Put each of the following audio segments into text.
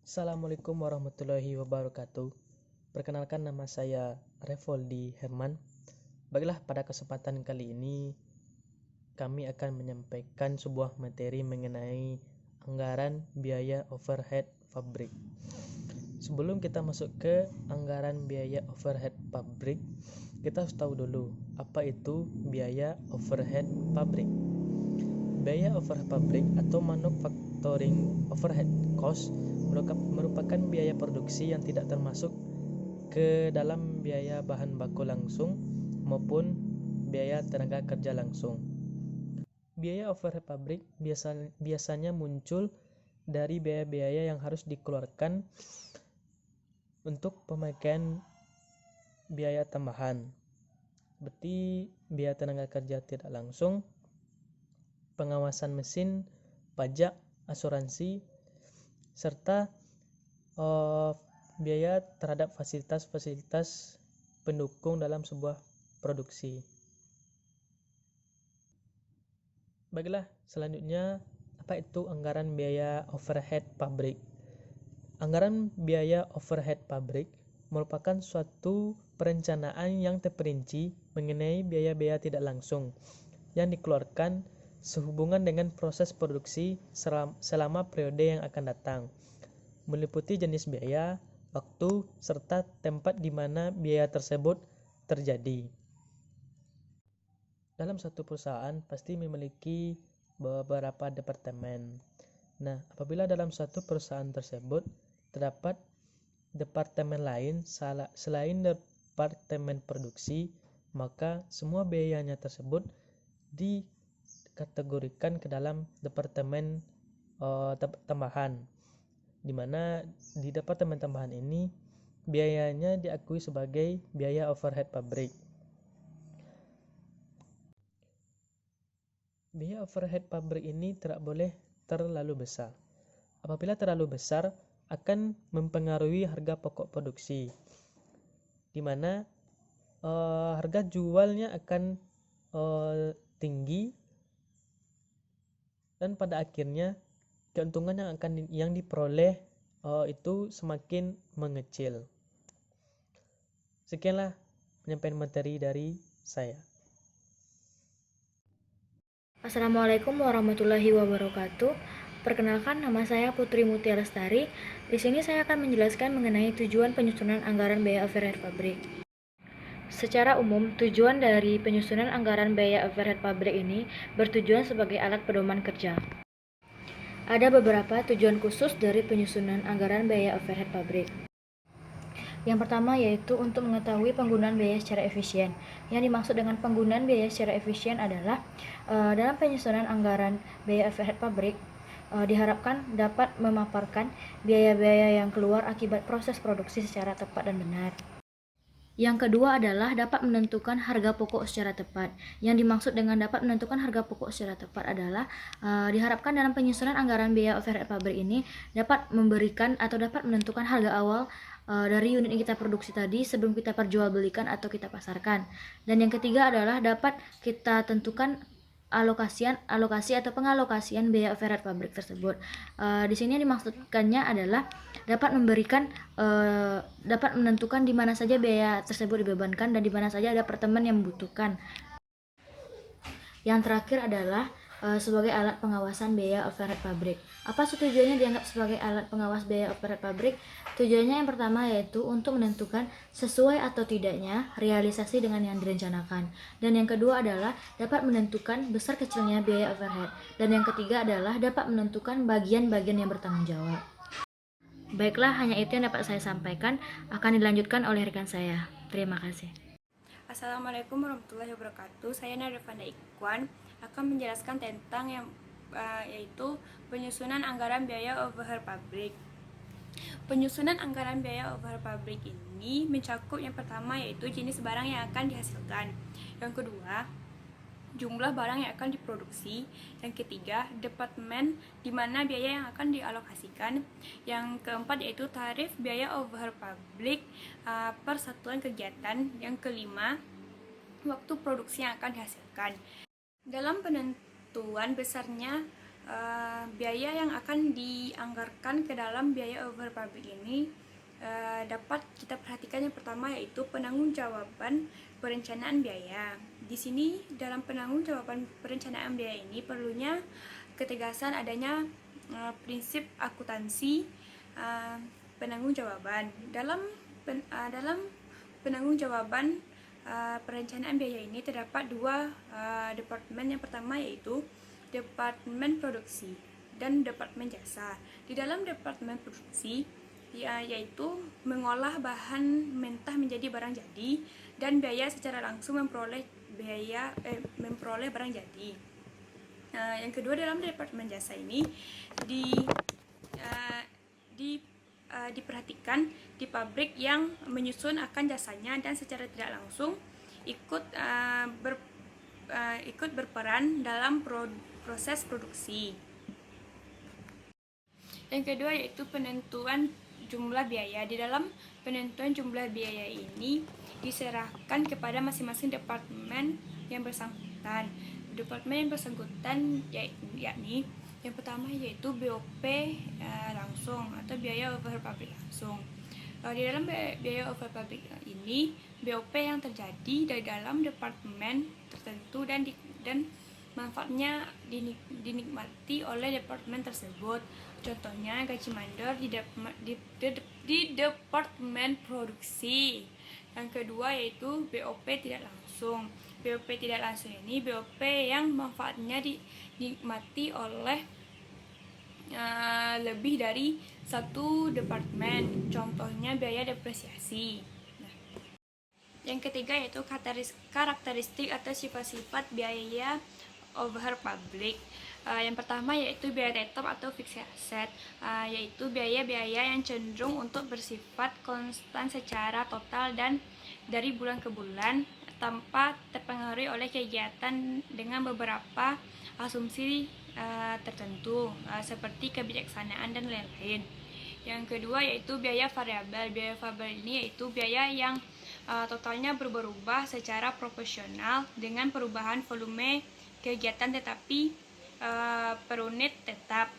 Assalamualaikum warahmatullahi wabarakatuh. Perkenalkan, nama saya Revoldi Herman. Baiklah, pada kesempatan kali ini kami akan menyampaikan sebuah materi mengenai anggaran biaya overhead pabrik. Sebelum kita masuk ke anggaran biaya overhead pabrik, kita harus tahu dulu apa itu biaya overhead pabrik. Biaya overhead pabrik atau manufacturing overhead cost merupakan biaya produksi yang tidak termasuk ke dalam biaya bahan baku langsung maupun biaya tenaga kerja langsung. Biaya overhead pabrik biasanya muncul dari biaya-biaya yang harus dikeluarkan untuk pemakaian biaya tambahan, seperti biaya tenaga kerja tidak langsung, pengawasan mesin, pajak, asuransi, serta biaya terhadap fasilitas-fasilitas pendukung dalam sebuah produksi. Baiklah, selanjutnya apa itu anggaran biaya overhead pabrik? Anggaran biaya overhead pabrik merupakan suatu perencanaan yang terperinci mengenai biaya-biaya tidak langsung yang dikeluarkan sehubungan dengan proses produksi selama periode yang akan datang, meliputi jenis biaya, waktu, serta tempat di mana biaya tersebut terjadi. Dalam satu perusahaan pasti memiliki beberapa departemen. Nah, apabila dalam satu perusahaan tersebut terdapat departemen lain selain departemen produksi, maka semua biayanya tersebut dikategorikan ke dalam departemen tambahan, di mana di departemen tambahan ini biayanya diakui sebagai biaya overhead pabrik. Biaya overhead pabrik ini tidak boleh terlalu besar. Apabila terlalu besar akan mempengaruhi harga pokok produksi, di mana harga jualnya akan tinggi dan pada akhirnya keuntungan yang diperoleh itu semakin mengecil. Sekianlah penyampaian materi dari saya. Assalamualaikum warahmatullahi wabarakatuh. Perkenalkan, nama saya Putri Mutia Lestari. Di sini saya akan menjelaskan mengenai tujuan penyusunan anggaran biaya overhead pabrik. Secara umum, tujuan dari penyusunan anggaran biaya overhead pabrik ini bertujuan sebagai alat pedoman kerja. Ada beberapa tujuan khusus dari penyusunan anggaran biaya overhead pabrik. Yang pertama yaitu untuk mengetahui penggunaan biaya secara efisien. Yang dimaksud dengan penggunaan biaya secara efisien adalah dalam penyusunan anggaran biaya overhead pabrik diharapkan dapat memaparkan biaya-biaya yang keluar akibat proses produksi secara tepat dan benar. Yang kedua adalah dapat menentukan harga pokok secara tepat. Yang dimaksud dengan dapat menentukan harga pokok secara tepat adalah diharapkan dalam penyusunan anggaran biaya overhead pabrik ini dapat memberikan atau dapat menentukan harga awal dari unit yang kita produksi tadi sebelum kita perjualbelikan atau kita pasarkan. Dan yang ketiga adalah dapat kita tentukan alokasi atau pengalokasian biaya overhead pabrik tersebut. Di sini dimaksudkannya adalah dapat menentukan di mana saja biaya tersebut dibebankan dan di mana saja ada departemen yang membutuhkan. Yang terakhir adalah sebagai alat pengawasan biaya overhead pabrik. Apa tujuannya dianggap sebagai alat pengawas biaya overhead pabrik? Tujuannya yang pertama yaitu untuk menentukan sesuai atau tidaknya realisasi dengan yang direncanakan. Dan yang kedua adalah dapat menentukan besar kecilnya biaya overhead. Dan yang ketiga adalah dapat menentukan bagian-bagian yang bertanggung jawab. Baiklah, hanya itu yang dapat saya sampaikan. Akan dilanjutkan oleh rekan saya. Terima kasih. Assalamualaikum warahmatullahi wabarakatuh. Saya Narifanda Ikwan akan menjelaskan tentang yaitu penyusunan anggaran biaya overhead pabrik. Penyusunan anggaran biaya overhead pabrik ini mencakup yang pertama yaitu jenis barang yang akan dihasilkan. Yang kedua, jumlah barang yang akan diproduksi. Yang ketiga, departemen di mana biaya yang akan dialokasikan. Yang keempat yaitu tarif biaya overhead pabrik per satuan kegiatan. Yang kelima, waktu produksi yang akan dihasilkan. Dalam penentuan besarnya biaya yang akan dianggarkan ke dalam biaya overhead pabrik ini dapat kita perhatikan. Yang pertama yaitu penanggung-jawaban perencanaan biaya. Di sini dalam penanggung-jawaban perencanaan biaya ini perlunya ketegasan adanya prinsip akuntansi penanggung-jawaban. Dalam penanggung-jawaban perencanaan biaya ini terdapat dua departemen. Yang pertama yaitu Departemen Produksi dan Departemen Jasa. Di dalam Departemen Produksi yaitu mengolah bahan mentah menjadi barang jadi dan biaya secara langsung memperoleh barang jadi. Yang kedua, dalam Departemen Jasa ini diperhatikan di pabrik yang menyusun akan jasanya dan secara tidak langsung ikut berperan dalam proses produksi. Yang kedua yaitu penentuan jumlah biaya. Di dalam penentuan jumlah biaya ini diserahkan kepada masing-masing departemen yang bersangkutan. Departemen yang bersangkutan yakni yang pertama yaitu BOP langsung atau biaya overhead pabrik langsung. Di dalam biaya overhead pabrik ini BOP yang terjadi dari dalam departemen tertentu dan manfaatnya dinikmati oleh departemen tersebut. Contohnya gaji mandor di departemen produksi. Yang kedua yaitu BOP tidak langsung. BOP tidak langsung ini BOP yang manfaatnya dinikmati oleh lebih dari satu departemen. Contohnya biaya depresiasi. Yang ketiga yaitu karakteristik atau sifat-sifat biaya overhead pabrik. Yang pertama yaitu biaya tetap atau fixed asset, yaitu biaya-biaya yang cenderung untuk bersifat konstan secara total dan dari bulan ke bulan tanpa terpengaruhi oleh kegiatan dengan beberapa asumsi tertentu seperti kebijaksanaan dan lain-lain. Yang kedua yaitu biaya variabel. Biaya variabel ini yaitu biaya yang totalnya berubah secara proporsional dengan perubahan volume kegiatan tetapi per unit tetap.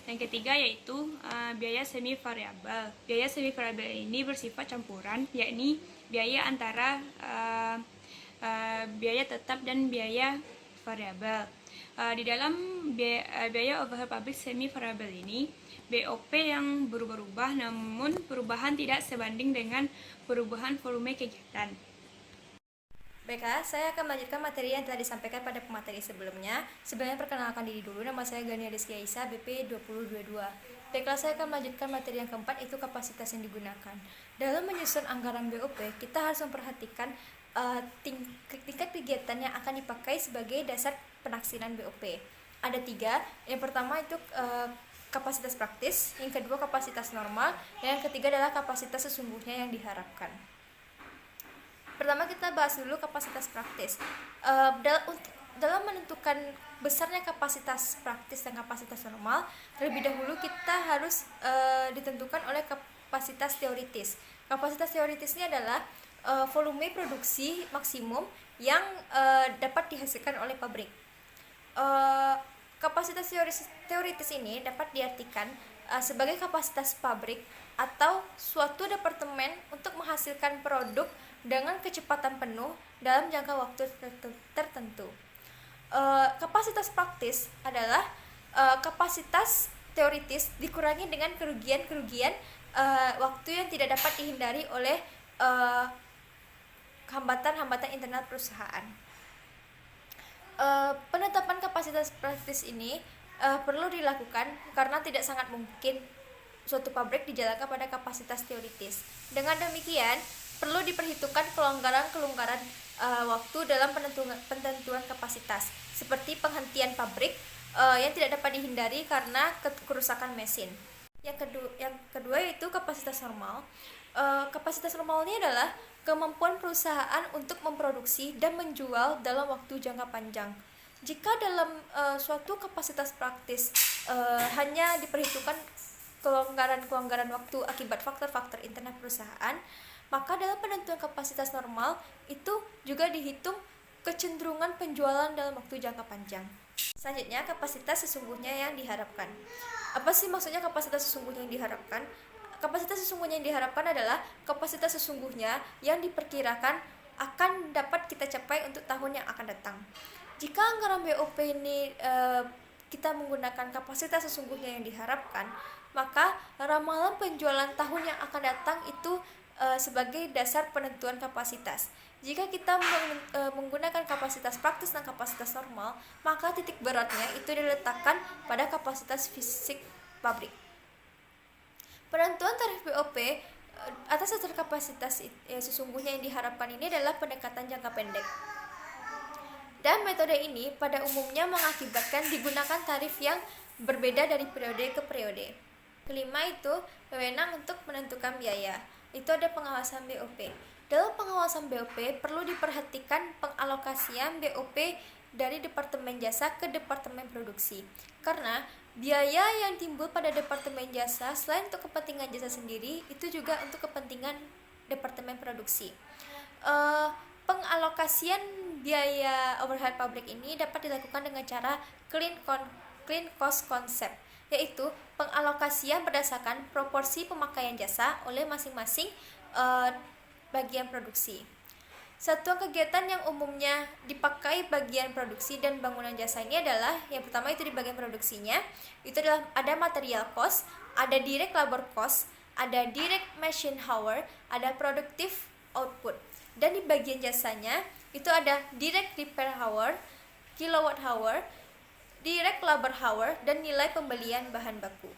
Yang ketiga yaitu biaya semi variabel. Biaya semi variabel ini bersifat campuran, yakni biaya antara biaya tetap dan biaya variabel. Di dalam biaya overhead pabrik semi variabel ini BOP yang berubah-ubah, namun perubahan tidak sebanding dengan perubahan volume kegiatan. Baiklah, saya akan melanjutkan materi yang telah disampaikan pada pemateri sebelumnya. Sebelumnya perkenalkan diri dulu, nama saya Gania Rizky Aisyah, BP 2022. Baiklah, saya akan melanjutkan materi yang keempat, itu kapasitas yang digunakan. Dalam menyusun anggaran BOP, kita harus memperhatikan tingkat kegiatan yang akan dipakai sebagai dasar penaksiran BOP. Ada 3, yang pertama itu kapasitas praktis, yang kedua kapasitas normal, dan yang ketiga adalah kapasitas sesungguhnya yang diharapkan. Pertama kita bahas dulu kapasitas praktis. Dalam menentukan besarnya kapasitas praktis dan kapasitas normal, terlebih dahulu kita harus ditentukan oleh kapasitas teoritis. Kapasitas teoritis ini adalah volume produksi maksimum yang dapat dihasilkan oleh pabrik. Kapasitas teoritis ini dapat diartikan sebagai kapasitas pabrik atau suatu departemen untuk menghasilkan produk dengan kecepatan penuh dalam jangka waktu tertentu. Kapasitas praktis adalah kapasitas teoritis dikurangi dengan kerugian-kerugian waktu yang tidak dapat dihindari oleh hambatan-hambatan internal perusahaan. Penetapan kapasitas praktis ini perlu dilakukan karena tidak sangat mungkin suatu pabrik dijalankan pada kapasitas teoritis. Dengan demikian, perlu diperhitungkan kelonggaran-kelonggaran waktu dalam penentuan kapasitas, seperti penghentian pabrik yang tidak dapat dihindari karena kerusakan mesin. Yang kedua yaitu kapasitas normal. Kapasitas normal ini adalah kemampuan perusahaan untuk memproduksi dan menjual dalam waktu jangka panjang. Jika dalam suatu kapasitas praktis hanya diperhitungkan kelonggaran waktu akibat faktor-faktor internal perusahaan, maka dalam penentuan kapasitas normal itu juga dihitung kecenderungan penjualan dalam waktu jangka panjang. Selanjutnya, kapasitas sesungguhnya yang diharapkan. Apa sih maksudnya kapasitas sesungguhnya yang diharapkan? Kapasitas sesungguhnya yang diharapkan adalah kapasitas sesungguhnya yang diperkirakan akan dapat kita capai untuk tahun yang akan datang. Jika anggaran BOP ini kita menggunakan kapasitas sesungguhnya yang diharapkan, maka ramalan penjualan tahun yang akan datang itu sebagai dasar penentuan kapasitas. Jika kita menggunakan kapasitas praktis dan kapasitas normal, maka titik beratnya itu diletakkan pada kapasitas fisik pabrik. Penentuan tarif BOP atas dasar kapasitas sesungguhnya yang diharapkan ini adalah pendekatan jangka pendek. Dan metode ini pada umumnya mengakibatkan digunakan tarif yang berbeda dari periode ke periode. Kelima itu wewenang untuk menentukan biaya. Itu ada pengawasan BOP. Dalam pengawasan BOP perlu diperhatikan pengalokasian BOP dari Departemen Jasa ke Departemen Produksi. Karena biaya yang timbul pada Departemen Jasa selain untuk kepentingan jasa sendiri, itu juga untuk kepentingan Departemen Produksi. Pengalokasian biaya overhead pabrik ini dapat dilakukan dengan cara clean cost concept, yaitu pengalokasian berdasarkan proporsi pemakaian jasa oleh masing-masing bagian produksi. Satuan kegiatan yang umumnya dipakai bagian produksi dan bangunan jasa ini adalah, yang pertama itu di bagian produksinya, itu adalah ada material cost, ada direct labor cost, ada direct machine hour, ada productive output. Dan di bagian jasanya itu ada direct repair hour, kilowatt hour, direct labor hour, dan nilai pembelian bahan baku.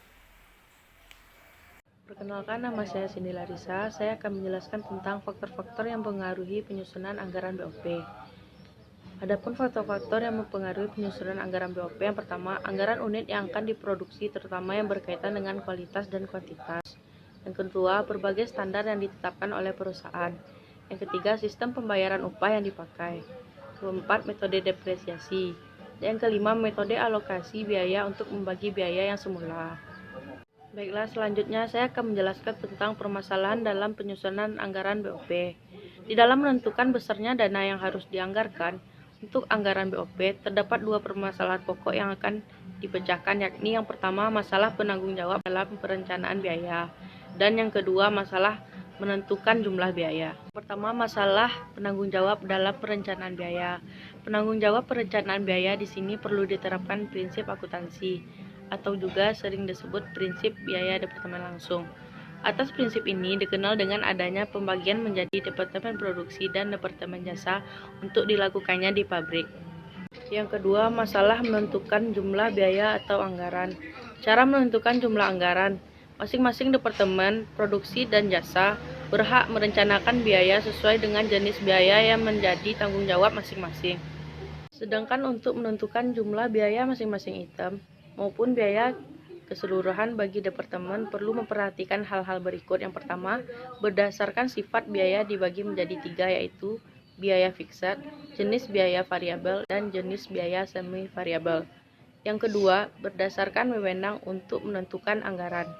Perkenalkan, nama saya Cindy Larissa. Saya akan menjelaskan tentang faktor-faktor yang mempengaruhi penyusunan anggaran BOP. Adapun faktor-faktor yang mempengaruhi penyusunan anggaran BOP, yang pertama, anggaran unit yang akan diproduksi, terutama yang berkaitan dengan kualitas dan kuantitas. Yang kedua, berbagai standar yang ditetapkan oleh perusahaan. Yang ketiga, sistem pembayaran upah yang dipakai. Keempat, metode depresiasi. Dan yang kelima, metode alokasi biaya untuk membagi biaya yang semula. Baiklah, selanjutnya saya akan menjelaskan tentang permasalahan dalam penyusunan anggaran BOP. Di dalam menentukan besarnya dana yang harus dianggarkan untuk anggaran BOP, terdapat dua permasalahan pokok yang akan dipecahkan, yakni yang pertama masalah penanggung jawab dalam perencanaan biaya, dan yang kedua masalah menentukan jumlah biaya. Pertama, masalah penanggung jawab dalam perencanaan biaya. Penanggung jawab perencanaan biaya di sini perlu diterapkan prinsip akuntansi, atau juga sering disebut prinsip biaya departemen langsung. Atas prinsip ini dikenal dengan adanya pembagian menjadi departemen produksi dan departemen jasa untuk dilakukannya di pabrik. Yang kedua, masalah menentukan jumlah biaya atau anggaran. Cara menentukan jumlah anggaran. Masing-masing departemen produksi dan jasa berhak merencanakan biaya sesuai dengan jenis biaya yang menjadi tanggung jawab masing-masing. Sedangkan untuk menentukan jumlah biaya masing-masing item maupun biaya keseluruhan bagi departemen perlu memperhatikan hal-hal berikut. Yang pertama, berdasarkan sifat biaya dibagi menjadi tiga, yaitu biaya fixed, jenis biaya variabel, dan jenis biaya semi variabel. Yang kedua, berdasarkan wewenang untuk menentukan anggaran.